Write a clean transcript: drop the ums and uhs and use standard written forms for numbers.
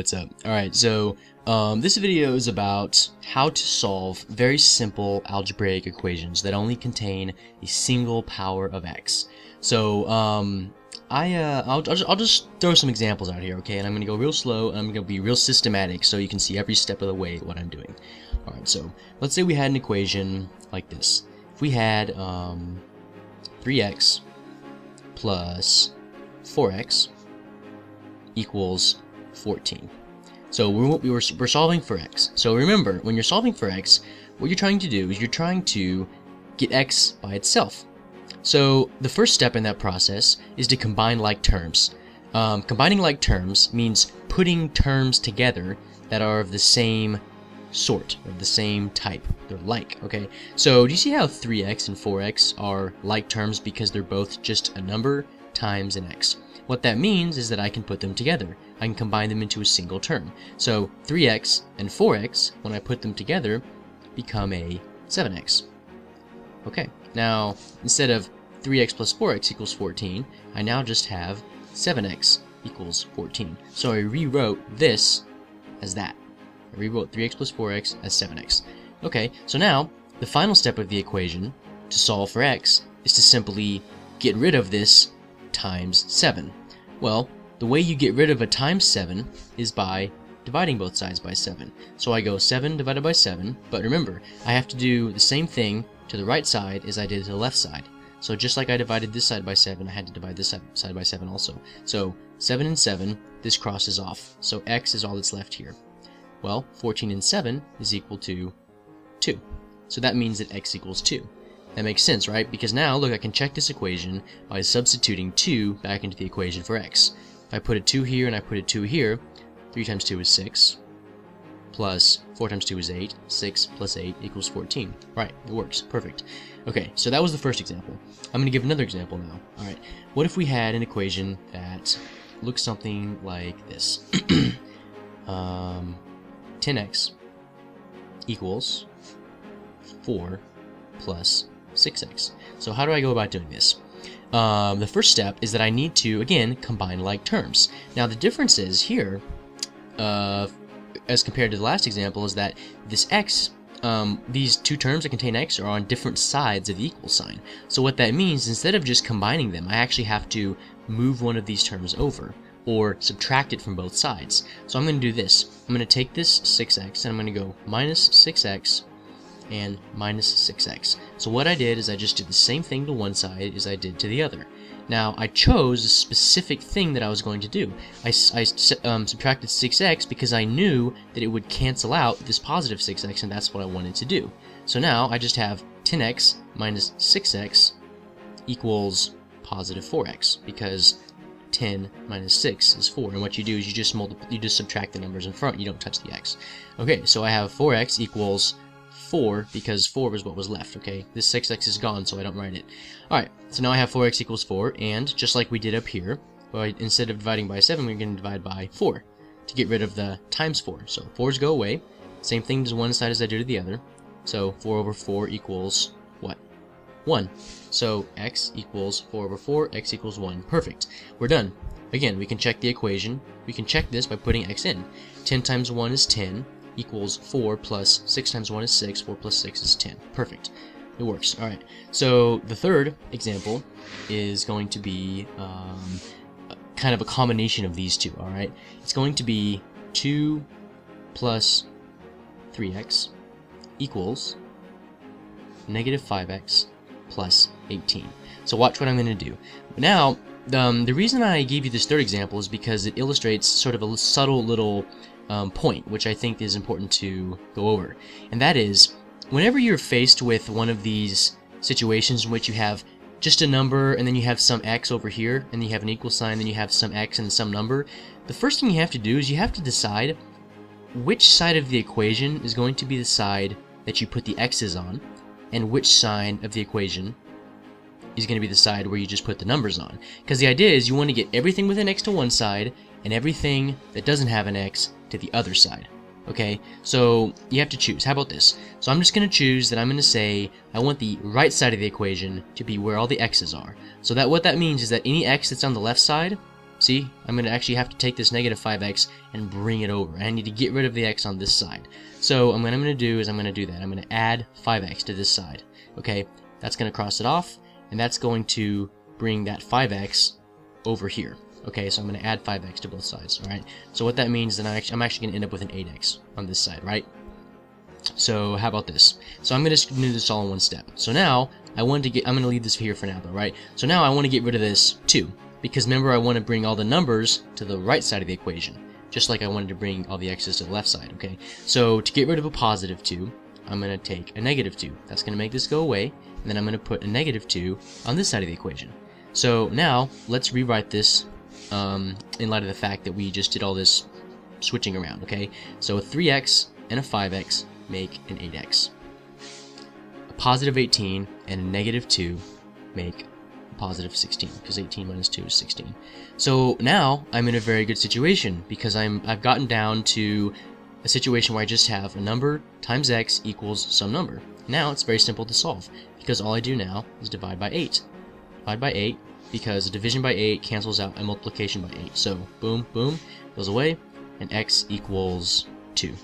what's up? Alright, so this video is about how to solve very simple algebraic equations that only contain a single power of x. So I'll just throw some examples out here, okay? And I'm gonna go real slow and I'm gonna be real systematic so you can see every step of the way what I'm doing. Alright, so let's say we had an equation like this. If we had 3x plus 4x equals 14. So we're solving for x. So remember, when you're solving for x, what you're trying to do is you're trying to get x by itself. So the first step in that process is to combine like terms. Combining like terms means putting terms together that are of the same sort, of the same type. They're like, okay? So do you see how 3x and 4x are like terms because they're both just a number times an x? What that means is that I can put them together. I can combine them into a single term. So 3x and 4x, when I put them together, become a 7x. Okay, now instead of 3x plus 4x equals 14, I now just have 7x equals 14. So I rewrote this as that. I rewrote 3x plus 4x as 7x. Okay, so now the final step of the equation to solve for x is to simply get rid of this times 7. Well, the way you get rid of a times 7 is by dividing both sides by 7. So I go 7 divided by 7, but remember, I have to do the same thing to the right side as I did to the left side. So just like I divided this side by 7, I had to divide this side by 7 also. So 7 and 7, this crosses off. So x is all that's left here. Well, 14 and 7 is equal to 2. So that means that x equals 2. That makes sense, right? Because now, look, I can check this equation by substituting 2 back into the equation for x. If I put a 2 here and I put a 2 here, 3 times 2 is 6, plus 4 times 2 is 8, 6 plus 8 equals 14. Right, it works, perfect. Okay, so that was the first example. I'm going to give another example now. Alright, what if we had an equation that looks something like this? 10x equals 4 plus 6x. So how do I go about doing this? The first step is that I need to, again, combine like terms. Now the difference is here, as compared to the last example, is that this x, these two terms that contain x are on different sides of the equal sign. So what that means, instead of just combining them, I actually have to move one of these terms over, or subtract it from both sides. So I'm going to do this. I'm going to take this 6x, and I'm going to go minus 6x, and minus 6x. So what I did is I just did the same thing to one side as I did to the other. Now I chose a specific thing that I was going to do. I subtracted 6x because I knew that it would cancel out this positive 6x, and that's what I wanted to do. So now I just have 10x minus 6x equals positive 4x, because 10 minus 6 is 4, and what you do is you just subtract the numbers in front. You don't touch the x. Okay, so I have 4x equals 4 because 4 was what was left, okay? This 6x is gone, so I don't write it. Alright, so now I have 4x equals 4, and just like we did up here, well, instead of dividing by 7, we're going to divide by 4 to get rid of the times 4. So 4's go away. Same thing to one side as I do to the other. So 4 over 4 equals what? 1. So x equals 4 over 4, x equals 1. Perfect. We're done. Again, we can check the equation. We can check this by putting x in. 10 times 1 is 10. Equals 4 plus 6 times 1 is 6, 4 plus 6 is 10. Perfect. It works. Alright, so the third example is going to be kind of a combination of these two, alright? It's going to be 2 plus 3x equals negative 5x plus 18. So watch what I'm going to do. Now, the reason I gave you this third example is because it illustrates sort of a subtle little point, which I think is important to go over. And that is, whenever you're faced with one of these situations in which you have just a number and then you have some x over here, and then you have an equal sign, then you have some x and some number, the first thing you have to do is you have to decide which side of the equation is going to be the side that you put the x's on, and which side of the equation is going to be the side where you just put the numbers on. Because the idea is you want to get everything with an x to one side and everything that doesn't have an x to the other side. Okay, so you have to choose. How about this? So I'm just going to choose that I'm going to say I want the right side of the equation to be where all the x's are. So that what that means is that any x that's on the left side See, I'm going to actually have to take this negative 5x and bring it over. I need to get rid of the x on this side. So what I'm going to do is I'm going to do that. I'm going to add 5x to this side. Okay, that's going to cross it off, and that's going to bring that 5x over here. Okay, so I'm going to add 5x to both sides. All right, so what that means is that I'm actually going to end up with an 8x on this side, right? So how about this? So I'm going to do this all in one step. So now I'm going to leave this here for now, though, right? So now I want to get rid of this 2. Because remember, I want to bring all the numbers to the right side of the equation, just like I wanted to bring all the x's to the left side, okay? So to get rid of a positive 2, I'm going to take a negative 2. That's going to make this go away, and then I'm going to put a negative 2 on this side of the equation. So now, let's rewrite this in light of the fact that we just did all this switching around, okay? So a 3x and a 5x make an 8x. A positive 18 and a negative 2 make positive 16, because 18 minus 2 is 16. So now I'm in a very good situation, because I've gotten down to a situation where I just have a number times x equals some number. Now it's very simple to solve, because all I do now is divide by 8. Divide by 8, because a division by 8 cancels out a multiplication by 8. So boom, boom, goes away, and x equals 2.